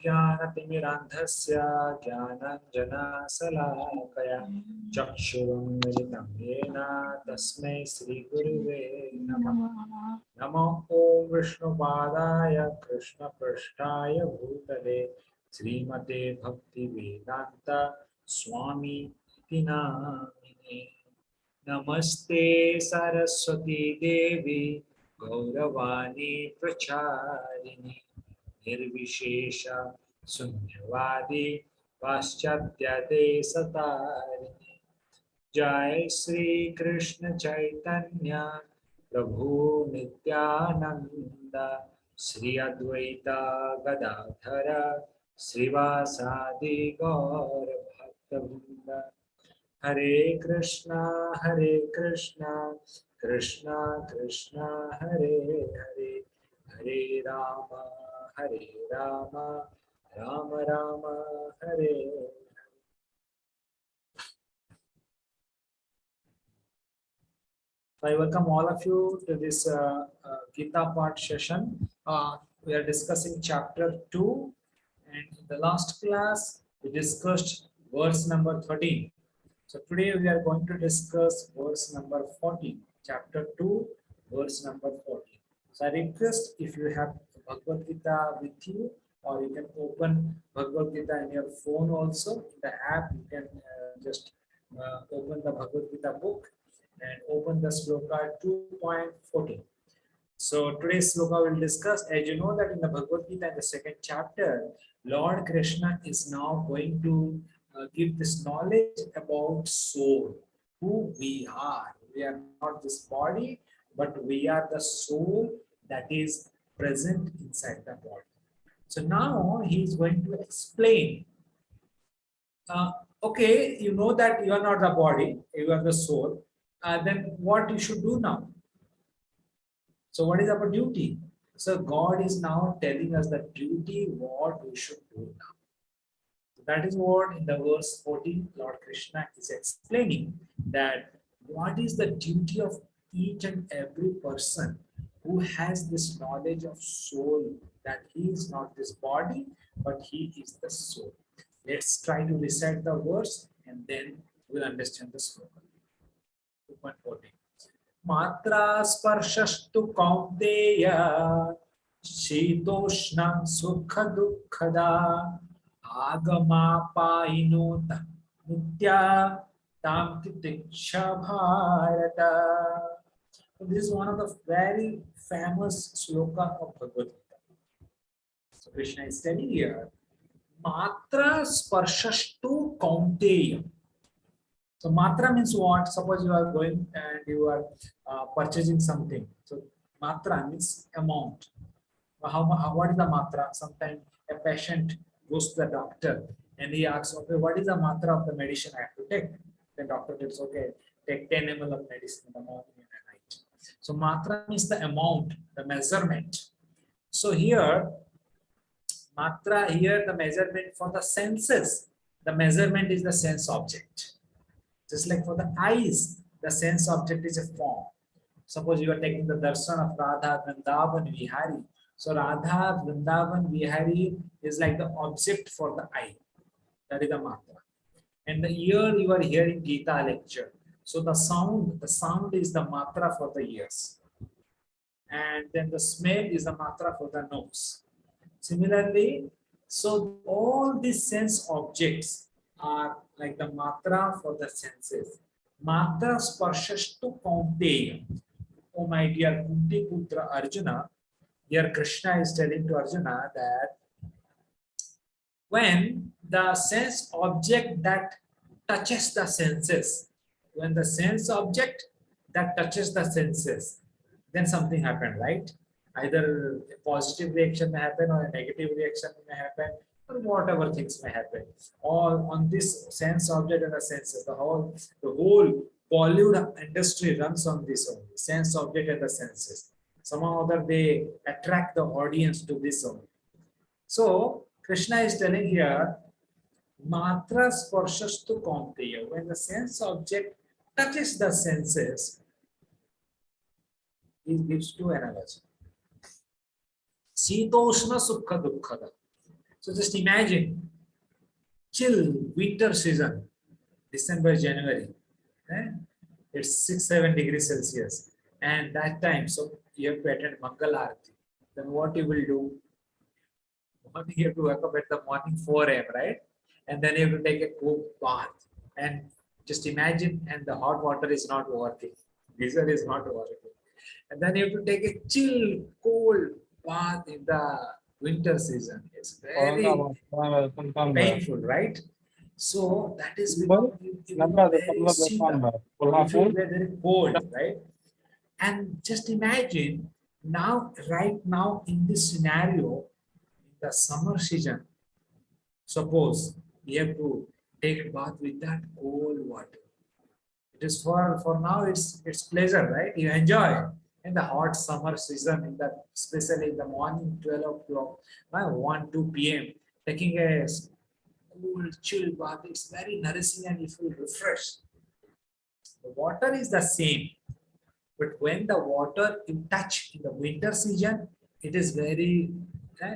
अज्ञानतिमिरान्धस्य ज्ञानाञ्जनशलाकया चक्षुरुन्मिलितं येन तस्मै श्रीगुरुवे नमः। नमो ॐ विष्णुपादाय कृष्णपृष्ठाय भूतले श्रीमते भक्तिवेदान्त स्वामी इति नामिने। नमस्ते सरस्वती देवी गौरवाणी प्रचारिणी निर्विशेष शून्यवादी पाश्चात्य देशतारिणी। जय श्री कृष्ण चैतन्य प्रभु नित्यानंद श्री अद्वैत गदाधर श्रीवासादि गौर भक्तवृंद। हरे कृष्णा कृष्णा कृष्णा हरे हरे, हरे राम राम राम हरे। I welcome all of you to this Gita part session. We are discussing chapter 2, and in the last class we discussed verse number 13. So today we are going to discuss verse number 14, chapter 2, verse number 14. So I request, if you have Bhagavad Gita with you, or you can open Bhagavad Gita in your phone also. In the app, you can just open the Bhagavad Gita book and open the sloka 2.14. So today's sloka will discuss, as you know that in the Bhagavad Gita, in the second chapter, Lord Krishna is now going to give this knowledge about soul, who we are. We are not this body, but we are the soul that is present inside the body. So now he is going to explain. Okay, you know that you are not the body, you are the soul. Then what you should do now? So what is our duty? So God is now telling us the duty, what we should do now. So that is what in the verse 14, Lord Krishna is explaining, that what is the duty of each and every person who has this knowledge of soul, that he is not this body, but he is the soul. Let's try to recite the verse and then we'll understand the slogan. 2.14. Matra sparshashtu kaunteya shitoshna sukha dukkhada agama painota nitya tam titiksha bharata. This is one of the very famous sloka of Bhagavad Gita. So Krishna is telling here, Matra sparshashtu kaunteya. So matra means what? Suppose you are going and you are purchasing something. So matra means amount. What is the matra? Sometimes a patient goes to the doctor and he asks, okay, what is the matra of the medicine I have to take? The doctor tells, okay, take 10 ml of medicine in the morning and at night. So matra means the amount, the measurement. So here, matra here, the measurement for the senses. The measurement is the sense object. Just like for the eyes, the sense object is a form. Suppose you are taking the darshan of Radha, Vrindavan, Vihari. So Radha, Vrindavan, Vihari is like the object for the eye. That is the matra. And the ear, you are hearing Gita lecture. So the sound is the matra for the ears. And then the smell is the matra for the nose. Similarly, so all these sense objects are like the matra for the senses. Matra sparshashtu kaunteya. Oh my dear Kunti Putra Arjuna, here Krishna is telling to Arjuna that when the sense object that touches the senses, when the sense object that touches the senses, then something happened, right? Either a positive reaction may happen or a negative reaction may happen, or whatever things may happen. All on this sense object and the senses, the whole Bollywood industry runs on this only, sense object and the senses. Somehow or other they attract the audience to this only. So Krishna is telling here, matra sparshashtu kaunteya. When the sense object touches the senses, he gives two analogy. Sitoshna sukha dukkhada. So just imagine chill winter season, December, January. eh? It's 6-7 degrees Celsius. And that time, so you have to attend Mangal Aarti. Then what you will do? Morning, you have to wake up at the morning 4 a.m., right? And then you have to take a cold bath. And just imagine, and the hot water is not working. Geyser is not working. And then you have to take a chill, cold bath in the winter season. It's very painful, right? So that is because you become very shita. You feel very cold, right? And just imagine now, right now in this scenario, in the summer season, suppose you have to take bath with that cold water. It is for now. It's pleasure, right? You enjoy in the hot summer season, in the especially in the morning, 12 o'clock, 1-2 p.m. Taking a cool chill bath. It's very nourishing and you feel refreshed. The water is the same, but when the water you touch in the winter season, it is very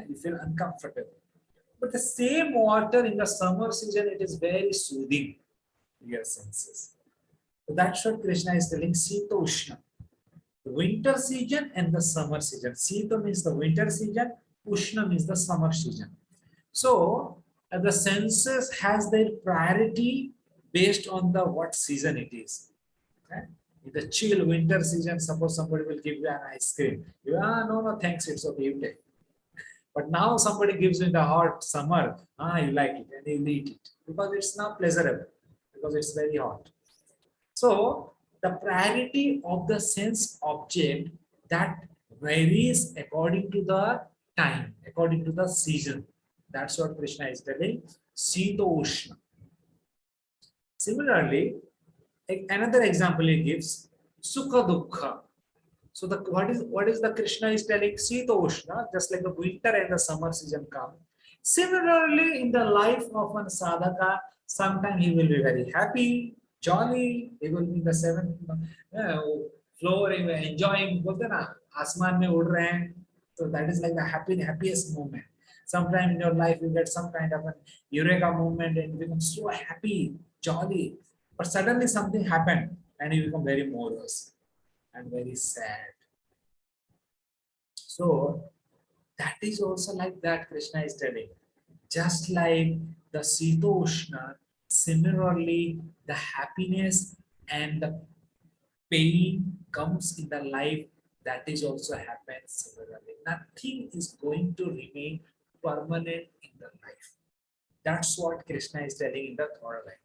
you feel uncomfortable. But the same water in the summer season, it is very soothing to your senses. So that's what Krishna is telling. Sita Ushna, the winter season and the summer season. Sita means the winter season, Ushna means the summer season. So the senses has their priority based on the what season it is. Okay? In the chill winter season, suppose somebody will give you an ice cream. You no, thanks, it's okay, you take. But now somebody gives you in the hot summer, you like it and you eat it because it's not pleasurable, because it's very hot. So the priority of the sense object that varies according to the time, according to the season. That's what Krishna is telling. Sita Ushna. Similarly, another example he gives, Sukha Dukha. So the what is the Krishna is telling? Sita Ushna, just like the winter and the summer season come. Similarly, in the life of an sadhaka, sometimes he will be very happy, jolly. He will be in the seventh floor, enjoying. बोलते ना आसमान में उड़ रहे हैं. So that is like the happiest moment. Sometimes in your life you get some kind of an eureka moment and you become so happy, jolly. But suddenly something happened and you become very morose and very sad. So that is also like that Krishna is telling. Just like the Sita Ushna, similarly the happiness and the pain comes in the life, that is also happens similarly. Nothing is going to remain permanent in the life. That's what Krishna is telling in the third line.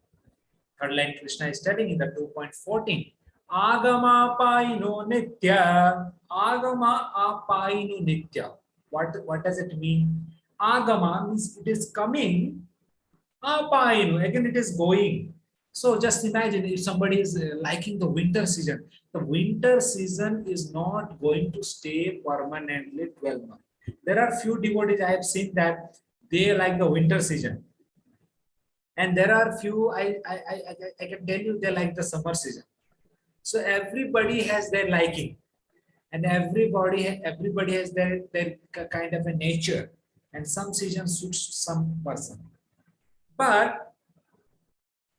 Third line Krishna is telling in the 2.14. Agama paino nitya. Agama apaino nitya. What does it mean? Agama means it is coming. Apaino, again it is going. So just imagine if somebody is liking the winter season. The winter season is not going to stay permanently 12 months. There are few devotees I have seen that they like the winter season. And there are few, I can tell you, they like the summer season. So everybody has their liking, and everybody has their kind of a nature, and some season suits some person. But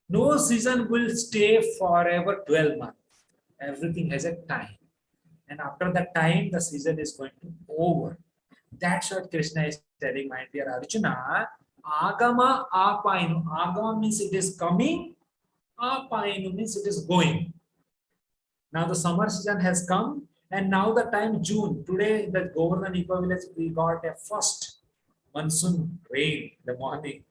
no season will stay forever 12 months. Everything has a time. And after that time, the season is going to over. That's what Krishna is telling, my dear Arjuna. Agama apainu. Agama means it is coming. Apainu means it is going. Now the summer season has come, and now the time June. Today in the Govardhan Eco Village, we got a first monsoon rain in the morning.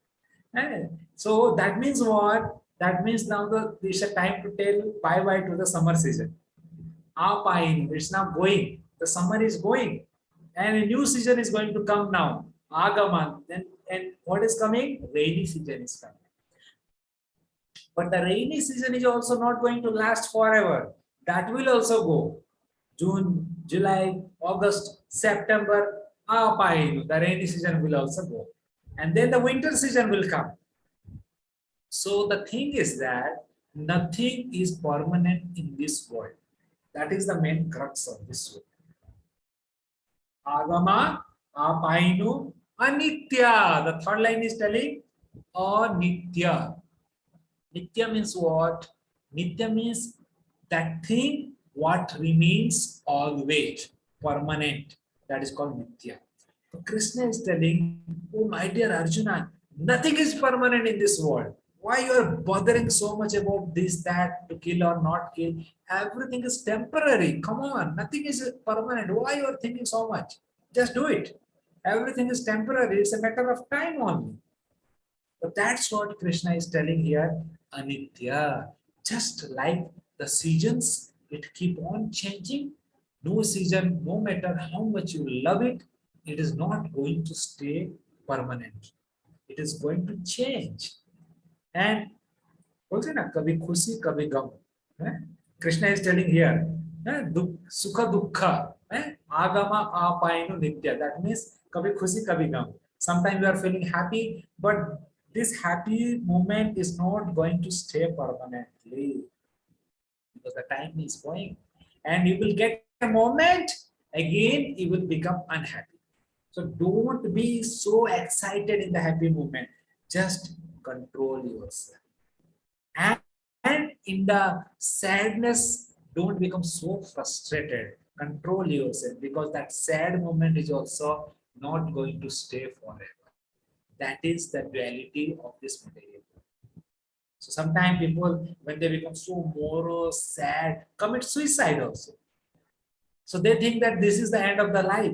And so that means what? That means now it's a time to tell bye-bye to the summer season. Apainu, it's now going. The summer is going. And a new season is going to come now. Agama. And what is coming? Rainy season is coming. But the rainy season is also not going to last forever. That will also go. June, July, August, September, the rainy season will also go. And then the winter season will come. So the thing is that nothing is permanent in this world. That is the main crux of this world. Agama, apainu, Anitya. The third line is telling Anitya. Nitya means what? Nitya means that thing what remains always permanent. That is called Nitya. So Krishna is telling, oh my dear Arjuna, nothing is permanent in this world. Why you are bothering so much about this, that, to kill or not kill? Everything is temporary. Come on, nothing is permanent. Why you are thinking so much? Just do it. Everything is temporary. It's a matter of time only. But that's what Krishna is telling here, Anitya. Just like the seasons, it keep on changing. No season, no matter how much you love it, it is not going to stay permanent. It is going to change. And also na kabhi khushi, kabhi gam. Eh? Krishna is telling here, sukha dukkha, agama apainu nitya. That means kabhi khushi, kabhi gam. Sometimes you are feeling happy, but this happy moment is not going to stay permanently because the time is going, and you will get a moment again you will become unhappy. So don't be so excited in the happy moment. Just control yourself. And in the sadness, don't become so frustrated. Control yourself because that sad moment is also not going to stay forever. That is the duality of this material. So sometimes people, when they become so morose, sad, commit suicide also. So they think that this is the end of the life.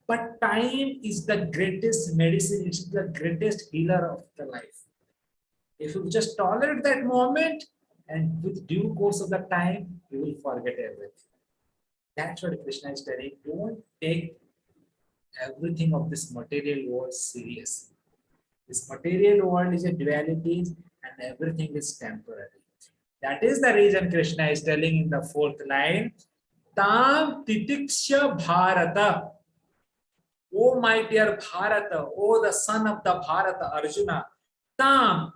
But time is the greatest medicine, it's the greatest healer of the life. If you just tolerate that moment, and with due course of the time, you will forget everything. That's what Krishna is telling. Don't take everything of this material world seriously. This material world is a duality and everything is temporary. That is the reason Krishna is telling in the fourth line, Tam titiksha bharata. Oh my dear Bharata, oh the son of the Bharata, Arjuna, Tam,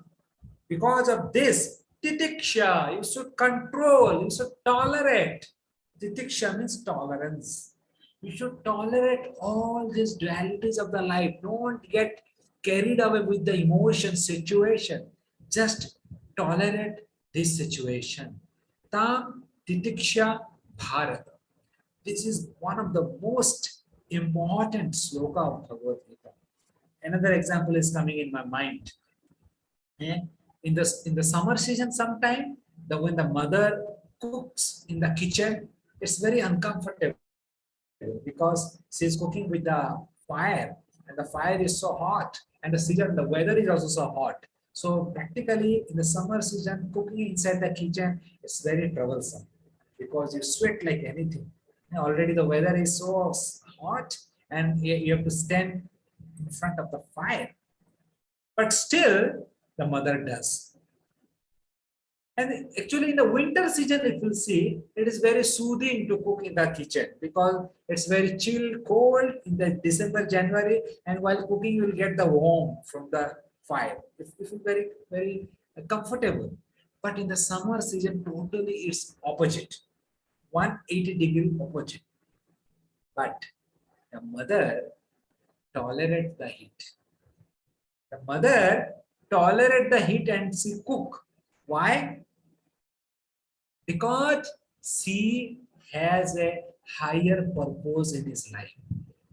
because of this, titiksha, you should control, you should tolerate. Titiksha means tolerance. You should tolerate all these dualities of the life. Don't get carried away with the emotion situation. Just tolerate this situation. Tam titiksha bharata. This is one of the most important sloka of Bhagavad Gita. Another example is coming in my mind. In the summer season, sometime when the mother cooks in the kitchen, it's very uncomfortable because she's cooking with the fire and the fire is so hot, and the weather is also so hot. So practically in the summer season, cooking inside the kitchen is very troublesome because you sweat like anything. Already the weather is so hot and you have to stand in front of the fire. But still, the mother does. And actually, in the winter season, if you see, it is very soothing to cook in the kitchen because it's very chill, cold in the December, January, and while cooking, you will get the warmth from the fire. It's very, very comfortable. But in the summer season, totally it's opposite, 180-degree opposite. But the mother tolerates the heat. The mother tolerates the heat and she cook. Why? Because she has a higher purpose in his life.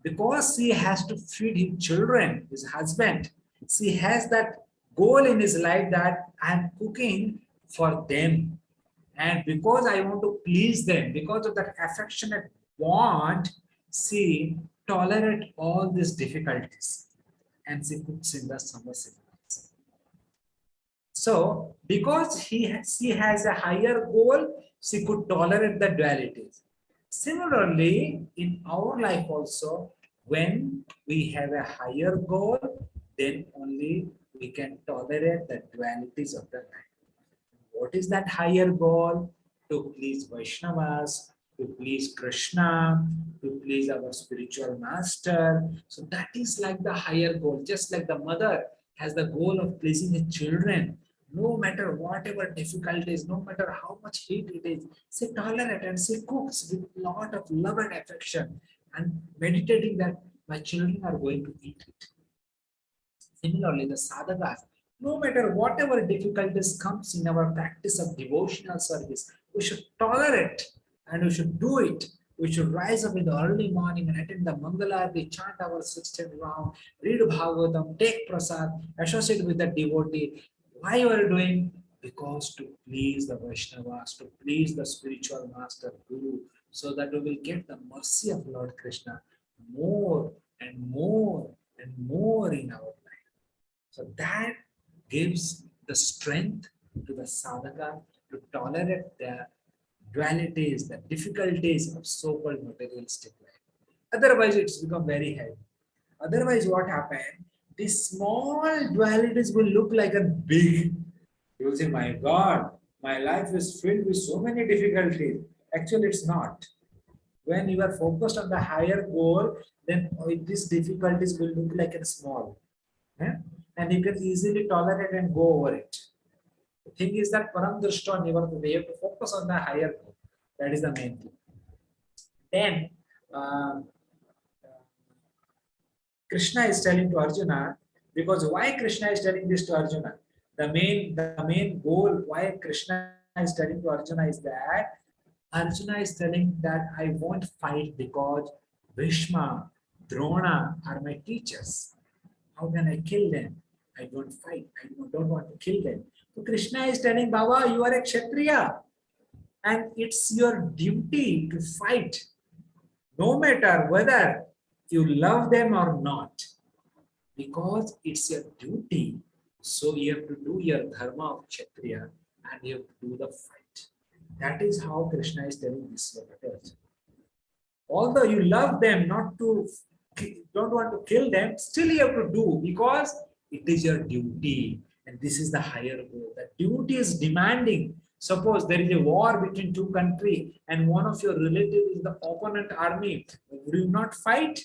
Because she has to feed his children, his husband. She has that goal in his life that I'm cooking for them. And because I want to please them, because of that affectionate want, she tolerate all these difficulties. And she cooks in the summer season. So, because she has a higher goal, she could tolerate the dualities. Similarly, in our life also, when we have a higher goal, then only we can tolerate the dualities of the life. What is that higher goal? To please Vaishnavas, to please Krishna, to please our spiritual master. So that is like the higher goal. Just like the mother has the goal of pleasing her children, no matter whatever difficulties, no matter how much heat it is, she tolerates and she cooks with a lot of love and affection and meditating that my children are going to eat it. Similarly, the sadhakas, no matter whatever difficulties comes in our practice of devotional service, we should tolerate and we should do it. We should rise up in the early morning and attend the Mangalarti, chant our 16th round, read Bhagavatam, take prasad, associate with the devotee. Why you are doing? Because to please the Vaishnavas, to please the spiritual master Guru, so that we will get the mercy of Lord Krishna more and more and more in our life. So that gives the strength to the sadhaka to tolerate the dualities, the difficulties of so-called materialistic life. Otherwise, it's become very heavy. Otherwise, what happened? These small dualities will look like a big. You will say, my God, my life is filled with so many difficulties. Actually, it's not. When you are focused on the higher goal, then these difficulties will look like a small. Yeah? And you can easily tolerate and go over it. The thing is that Param Drishta Nivartha, we have to focus on the higher goal. That is the main thing. Then uh, Krishna is telling to Arjuna, because why Krishna is telling this to Arjuna? The main goal why Krishna is telling to Arjuna is that Arjuna is telling that I won't fight because Bhishma, Drona are my teachers. How can I kill them? I don't fight. I don't want to kill them. So Krishna is telling Baba, you are a Kshatriya and it's your duty to fight no matter whether you love them or not, because it's your duty. So you have to do your dharma of Kshatriya and you have to do the fight. That is how Krishna is telling this sloka. Although you love them, not to don't want to kill them, still you have to do because it is your duty, and this is the higher goal. The duty is demanding. Suppose there is a war between two countries, and one of your relatives is the opponent army. Would you not fight?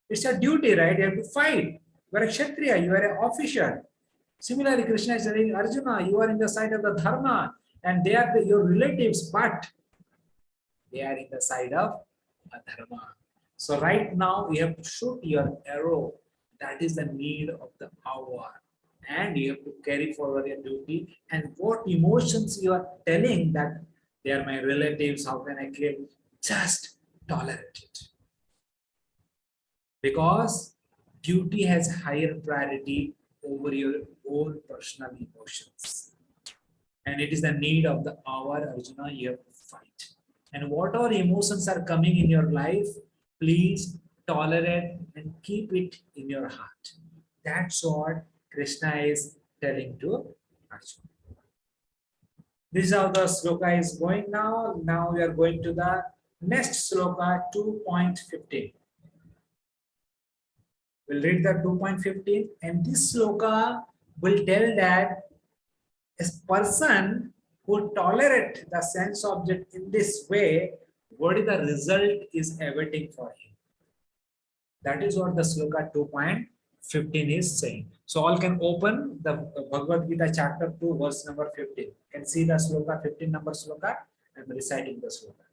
It's a duty, right? You have to fight. You are a Kshatriya, you are an officer. Similarly, Krishna is saying, Arjuna, you are in the side of the dharma, and they are your relatives, but they are in the side of dharma. So right now you have to shoot your arrow. That is the need of the hour. And you have to carry forward your duty. And what emotions you are telling that they are my relatives, how can I kill? Just tolerate it. Because duty has higher priority over your own personal emotions. And it is the need of the hour, Arjuna, you have to fight. And whatever emotions are coming in your life, please tolerate and keep it in your heart. That's what Krishna is telling to Arjuna. This is how the sloka is going now. Now we are going to the next sloka 2.15. We'll read the 2.15, and this sloka will tell that a person who tolerate the sense object in this way, what is the result is awaiting for him. That is what the sloka 2.15 is saying. So all can open the Bhagavad Gita chapter 2 verse number 15. You can see the sloka 15 number sloka. I'm reciting the sloka.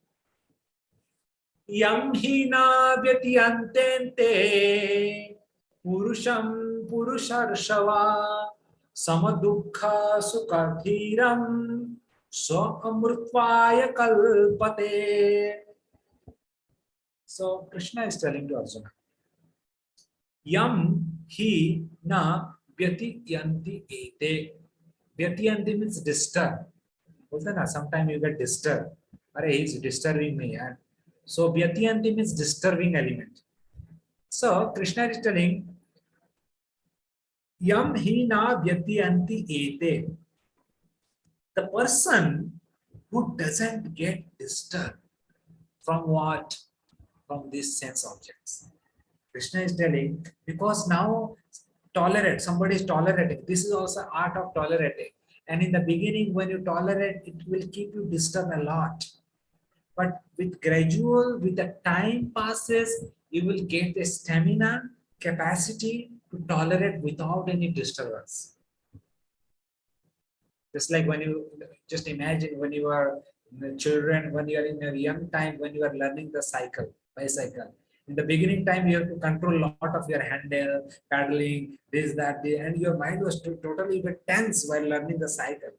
Yam hina vyatiyantente purusham purusharshava samadukha sukadhiram so amrutvaya kalpate. So Krishna is telling to Arjuna, Yam hi na vyatiyanti ete. Vyatiyanti means disturb. Sometimes you get disturbed. Arey, he is disturbing me. Yeah? So vyatiyanti means disturbing element. So Krishna is telling, Yam hi na vyatiyanti ete. The person who doesn't get disturbed from what? From these sense objects. Krishna is telling, because now tolerate, somebody is tolerating. This is also art of tolerating. And in the beginning, when you tolerate, it will keep you disturbed a lot. But with the time passes, you will get the stamina, capacity to tolerate without any disturbance. Just like when you just imagine when you are children, when you are in your young time, when you are learning the bicycle, In the beginning time, you have to control a lot of your handle, paddling, this, that, and your mind was totally bit tense while learning the cycle.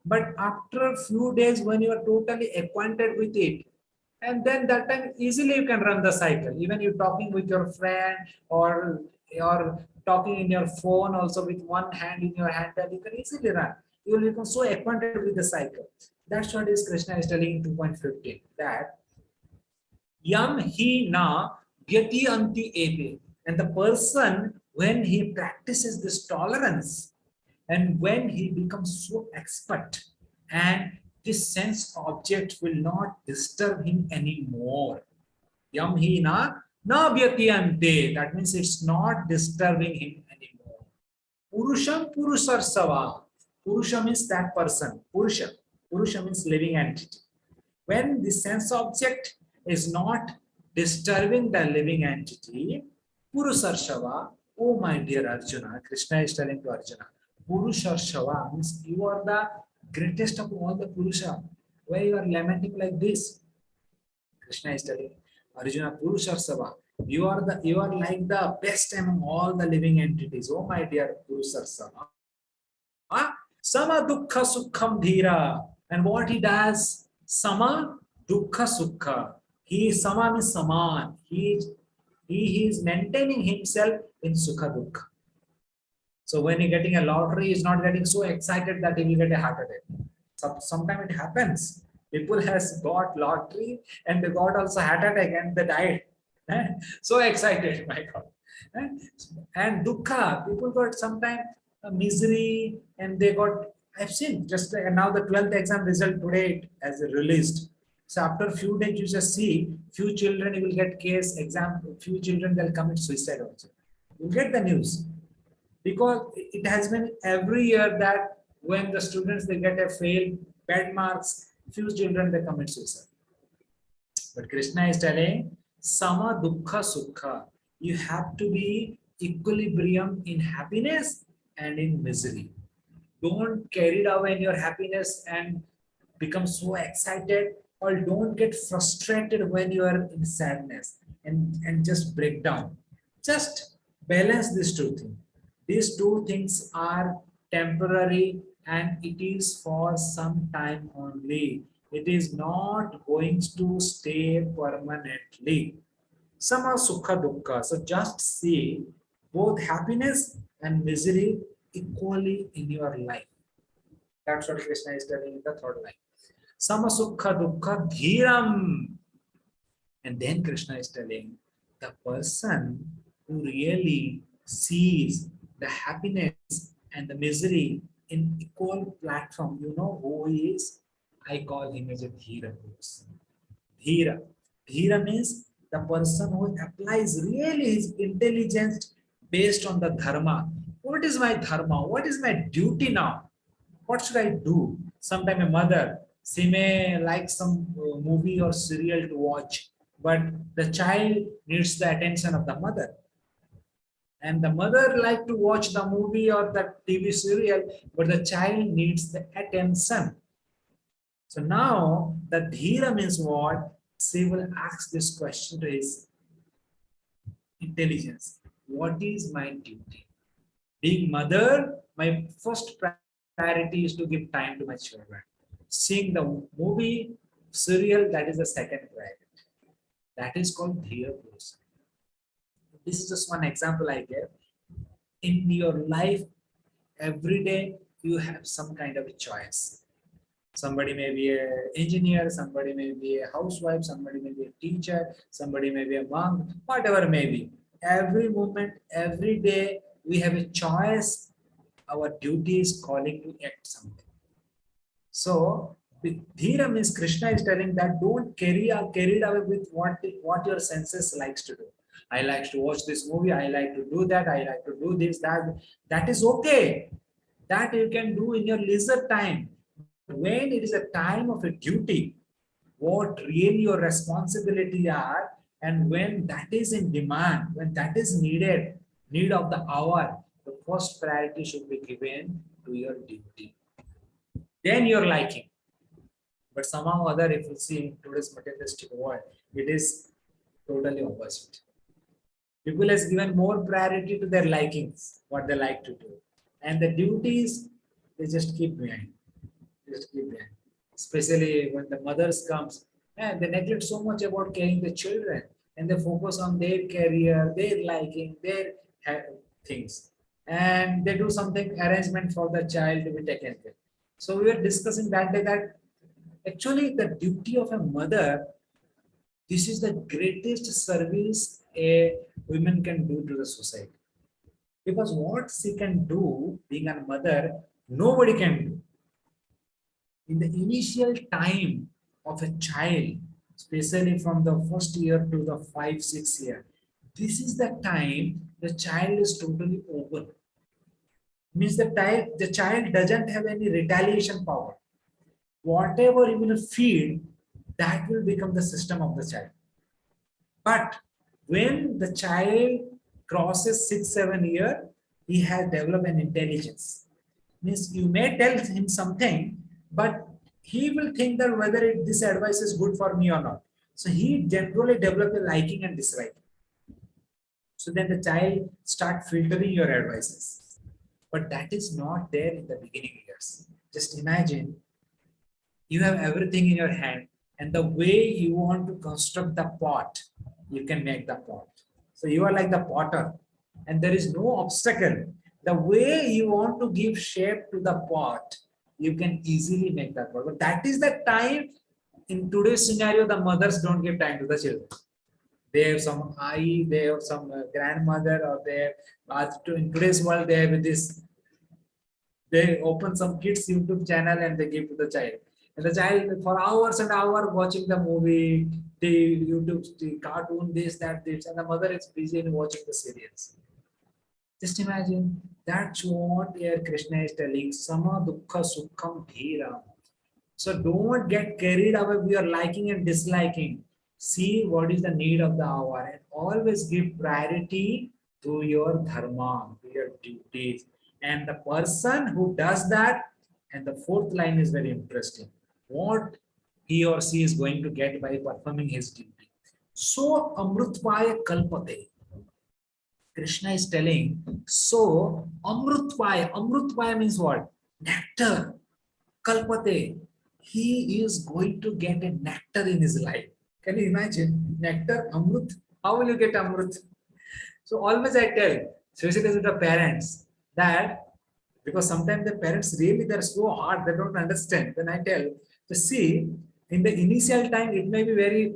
But after a few days, when you are totally acquainted with it, and then that time easily you can run the cycle. Even you talking with your friend or talking in your phone also with one hand in your handle, you can easily run. You will become so acquainted with the cycle. That's what is Krishna is telling in 2.15 that Yam hi na vyati anti ebe. And the person, when he practices this tolerance and when he becomes so expert, and this sense object will not disturb him anymore. Yam hi na vyati ante. That means it's not disturbing him anymore. Purusham purusarsava. Purusha means that person. Purusha. Purusha means living entity. When the sense object is not disturbing the living entity, Purusarshava, oh my dear Arjuna, Krishna is telling to Arjuna, Purusarshava means you are the greatest of all the Purusha. Why you are lamenting like this? Krishna is telling Arjuna, Purusarshava, you are like the best among all the living entities. Oh my dear Purusarshava. Sama dukkha sukham dhira. And what he does? Sama dukkha sukha. He sama means saman. He is maintaining himself in sukha dukkha. So when he getting a lottery, he's not getting so excited that he will get a heart attack. Sometimes it happens. People has got lottery and they got also heart attack and they died. So excited, my God. And dukkha, people got sometimes misery and they got, I've seen just now the 12th exam result today has released. So after a few days, you just see few children you will get case exam, few children they'll commit suicide also. You'll get the news because it has been every year that when the students they get a fail, bad marks, few children they commit suicide. But Krishna is telling, sama dukkha sukha. You have to be equilibrium in happiness and in misery. Don't carry it away in your happiness and become so excited, or don't get frustrated when you are in sadness and just break down. Just balance these two things. These two things are temporary and it is for some time only. It is not going to stay permanently. Sama sukha dukkha. So just see both happiness and misery equally in your life. That's what Krishna is telling in the third line. Sama sukha dukkha dhiram. And then Krishna is telling the person who really sees the happiness and the misery in equal platform. You know who he is? I call him as a dhira person. Dhira. Dhira means the person who applies really his intelligence based on the dharma. What is my dharma? What is my duty now? What should I do? Sometime a mother, she may like some movie or serial to watch, but the child needs the attention of the mother. And the mother like to watch the movie or the TV serial, but the child needs the attention. So now the dhira means what? She will ask this question to his intelligence. What is my duty? Being mother, my first priority is to give time to my children. Seeing the movie, serial, that is the second priority. That is called dhira person. This is just one example I gave. In your life, every day you have some kind of a choice. Somebody may be an engineer, somebody may be a housewife, somebody may be a teacher, somebody may be a monk, whatever may be. Every moment, every day, we have a choice. Our duty is calling to act something. So, dhira means Krishna is telling that don't carried away with what your senses likes to do. I like to watch this movie, I like to do that, I like to do this, that. That is okay. That you can do in your leisure time. When it is a time of a duty, what really your responsibility are, and when that is in demand, when that is needed, need of the hour, the first priority should be given to your duty. Then you're liking. But somehow or other, if you see in today's materialistic world, it is totally opposite. People has given more priority to their likings, what they like to do. And the duties, they just keep behind. Just keep behind. Especially when the mothers comes, and they neglect so much about caring the children, and they focus on their career, their liking, their things. And they do something arrangement for the child to be taken care. So we were discussing that day that actually the duty of a mother, this is the greatest service a woman can do to the society. Because what she can do, being a mother, nobody can do. In the initial time of a child, especially from the first year to the 5, 6 year, this is the time the child is totally open. Means the child doesn't have any retaliation power. Whatever you will feed, that will become the system of the child. But when the child crosses 6, 7 year, he has developed an intelligence. Means you may tell him something, but he will think that whether this advice is good for me or not. So he generally develop a liking and dislike. So then the child start filtering your advices. But that is not there in the beginning years. Just imagine you have everything in your hand, and the way you want to construct the pot, you can make the pot. So you are like the potter, and there is no obstacle. The way you want to give shape to the pot, you can easily make that pot. But that is the time. In today's scenario, the mothers don't give time to the children. They have some they have some grandmother, or they have, in today's world, they have this, they open some kids YouTube channel and they give to the child. And the child for hours and hours watching the movie, the YouTube, the cartoon, this, and the mother is busy in watching the serials. Just imagine, that's what here Krishna is telling. Sama dukkha sukham dhira. So don't get carried away with your liking and disliking. See what is the need of the hour, and always give priority to your dharma, to your duties. And the person who does that, and the fourth line is very interesting, what he or she is going to get by performing his duty. So amrutvaya kalpate. Krishna is telling, so amrutvaya means what? Nectar. Kalpate. He is going to get a nectar in his life. Can you imagine? Nectar, amrut. How will you get amrut? So always I tell, especially to the parents, that because sometimes the parents really, they're so hard, they don't understand. Then I tell, to see, in the initial time, it may be very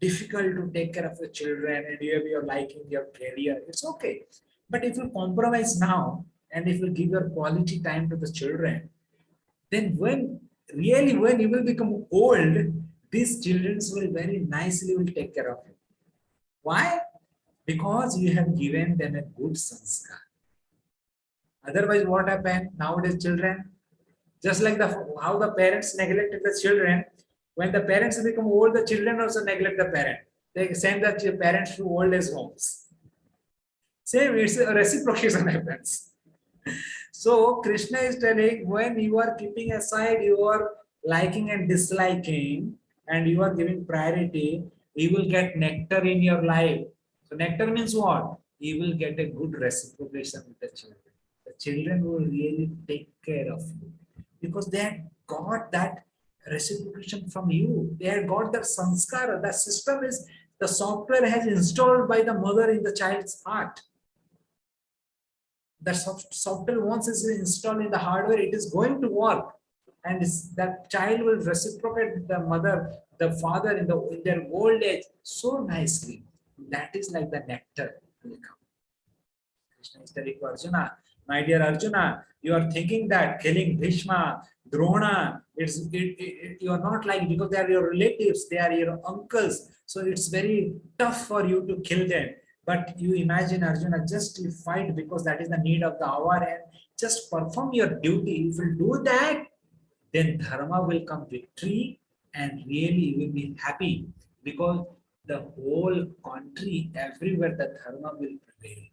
difficult to take care of the children, and you have your liking, your career. It's okay. But if you compromise now, and if you give your quality time to the children, then when you will become old, these children will very nicely will take care of you. Why? Because you have given them a good sanskar. Otherwise, what happened nowadays? Children, just like how the parents neglected the children, when the parents become old, the children also neglect the parent. They send the parents to old age homes. Same, it's a reciprocation happens. So Krishna is telling, when you are keeping aside your liking and disliking, and you are giving priority, you will get nectar in your life. So nectar means what? You will get a good reciprocation with the children. The children will really take care of you because they had got that reciprocation from you. They had got that sanskara. The system is, the software has installed by the mother in the child's heart. The software, once is installed in the hardware, it is going to work, and that child will reciprocate the mother, the father in their old age so nicely. That is like the nectar will come. Krishna is telling to Arjuna, my dear Arjuna, you are thinking that killing Bhishma, Drona, you are not like, because they are your relatives, they are your uncles, so it's very tough for you to kill them. But you imagine, Arjuna, just you fight because that is the need of the hour, and just perform your duty. If you do that, then dharma will come victory, and really you will be happy, because the whole country, everywhere, the dharma will prevail.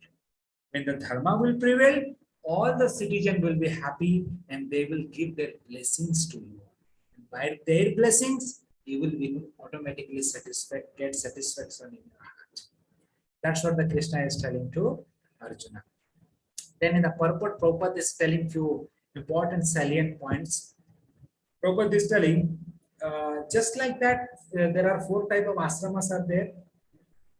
When the dharma will prevail, all the citizens will be happy, and they will give their blessings to you. And by their blessings, you will be automatically satisfied, get satisfaction in your heart. That's what the Krishna is telling to Arjuna. Then in the purport, Prabhupada is telling few important salient points. Prabhupada is telling, just like that, there are four type of ashramas are there.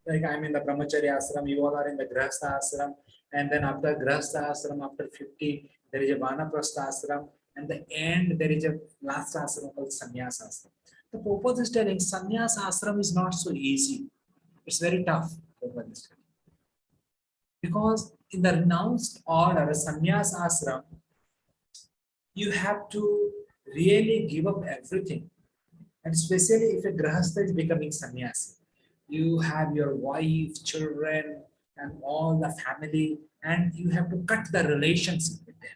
Like I'm in the brahmacharya ashram, you all are in the grahastha ashram, and then after grahastha ashram, after 50, there is a vanaprastha ashram, and the end there is a last ashram called sannyasa ashram. The Prabhupada is telling sannyasa ashram is not so easy. It's very tough. Prabhupada is telling. Because in the renounced order, sannyasa ashram, you have to really give up everything. And especially if a grahastha is becoming sannyasi, you have your wife, children, and all the family, and you have to cut the relationship with them.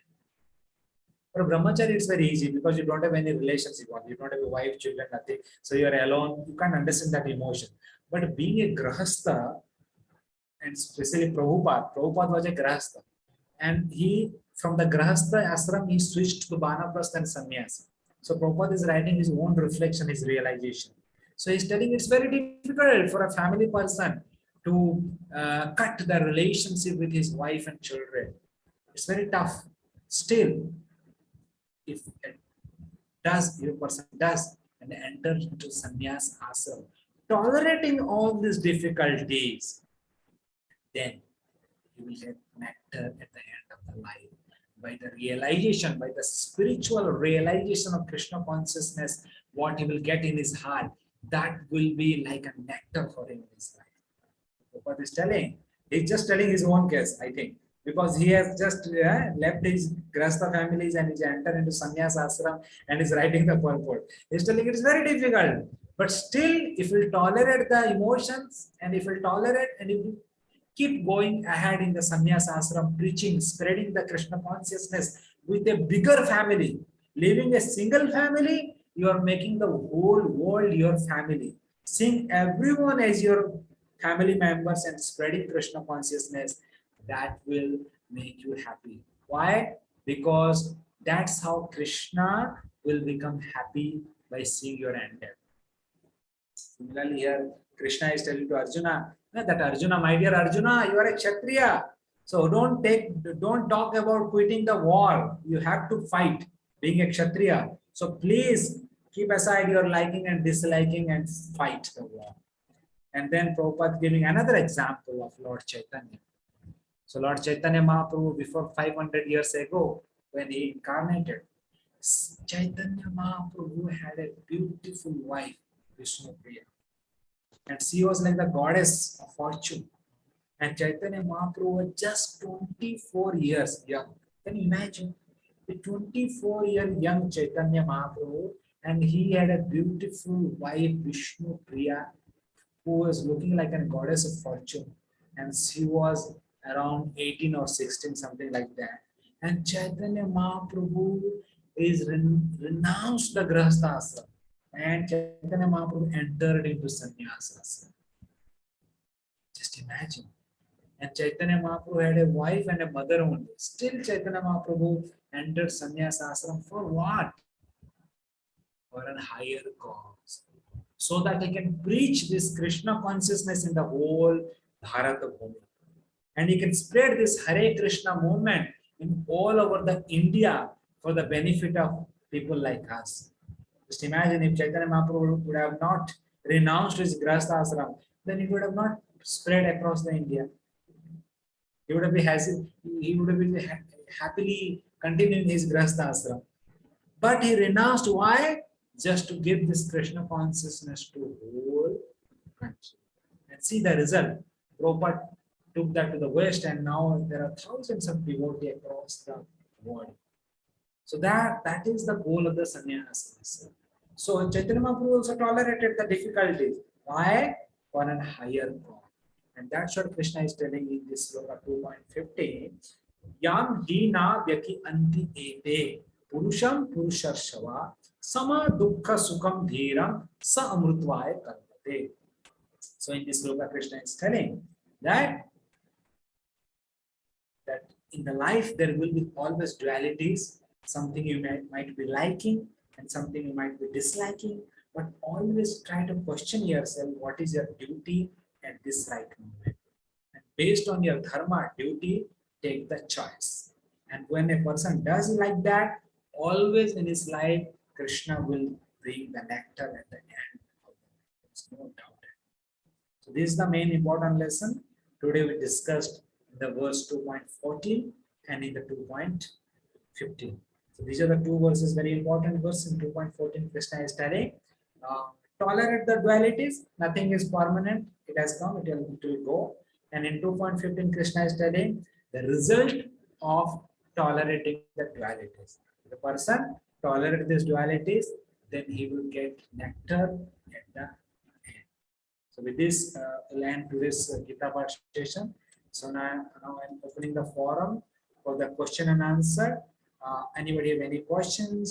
For brahmachari, it's very easy because you don't have any relationship. You don't have a wife, children, nothing. So you're alone. You can't understand that emotion. But being a grahastha, and especially Prabhupada was a grahastha, and he from the grahastha ashram he switched to vanaprastha and sannyasa. So Prabhupada is writing his own reflection, his realization. So he's telling it's very difficult for a family person to cut the relationship with his wife and children. It's very tough. Still, if a person does and enters into sannyas ashram, tolerating all these difficulties, then you will get nectar at the end of the life by the realization, by the spiritual realization of Krishna consciousness, what he will get in his heart, that will be like a nectar for him in his life. What he's telling, he's just telling his own case, I think, because he has just left his Grasta families and he's entered into sannyas ashram and is writing the purport. He's telling it is very difficult, but still, if you tolerate the emotions and if you tolerate and if you keep going ahead in the sannyas ashram, preaching, spreading the Krishna consciousness with a bigger family, leaving a single family, you are making the whole world your family. Seeing everyone as your family members and spreading Krishna consciousness, that will make you happy. Why? Because that's how Krishna will become happy by seeing your endeavor. Similarly, here Krishna is telling to Arjuna that Arjuna, my dear Arjuna, you are a Kshatriya. So don't talk about quitting the war. You have to fight, being a Kshatriya. So please keep aside your liking and disliking and fight the war. And then Prabhupada giving another example of Lord Chaitanya. So Lord Chaitanya Mahaprabhu, before 500 years ago, when he incarnated, Chaitanya Mahaprabhu had a beautiful wife, Vishnupriya. And she was like the goddess of fortune. And Chaitanya Mahaprabhu was just 24 years young. Can you imagine? A 24-year young Chaitanya Mahaprabhu, and he had a beautiful wife, Vishnupriya, who was looking like a goddess of fortune. And she was around 18 or 16, something like that. And Chaitanya Mahaprabhu is renounced the Grahastha ashram. And Chaitanya Mahaprabhu entered into sannyasa ashram. Just imagine. And Chaitanya Mahaprabhu had a wife and a mother only. Still Chaitanya Mahaprabhu entered sannyasa ashram for what? For a higher cause. So that he can preach this Krishna consciousness in the whole Bharata Bhumi. And he can spread this Hare Krishna movement in all over the India for the benefit of people like us. Just imagine if Chaitanya Mahaprabhu would have not renounced his Grahastha ashram, then he would have not spread across the India. He would have been happily continuing his Grahastha ashram. But he renounced. Why? Just to give this Krishna consciousness to whole country. And see the result. Prabhupada took that to the West, and now there are thousands of devotees across the world. So that is the goal of the sannyasa. So Chaitanya Mahaprabhu also tolerated the difficulties. Why? For a higher goal. And that's what Krishna is telling in this sloka 2.15. Yam hina vyaki anti ete purusham purushashava sama dukkha sukham dhiram sa amrutvaya karmate. So in this sloka, Krishna is telling that in the life there will be always dualities, something you might be liking and something you might be disliking, but always try to question yourself what is your duty at this right moment. based on your dharma, duty, take the choice. And when a person does like that, always in his life, Krishna will bring the nectar at the end. There's no doubt. So this is the main important lesson. Today we discussed the verse 2.14 and in the 2.15. So these are the two verses, very important verse. In 2.14, Krishna is telling, tolerate the dualities, nothing is permanent, it has come, it will go. And in 2.15, Krishna is telling the result of tolerating the dualities. The person tolerate these dualities, then he will get nectar at the end. So with this, we'll end today's Gita Paath session. So now I'm opening the forum for the question and answer. Anybody have any questions?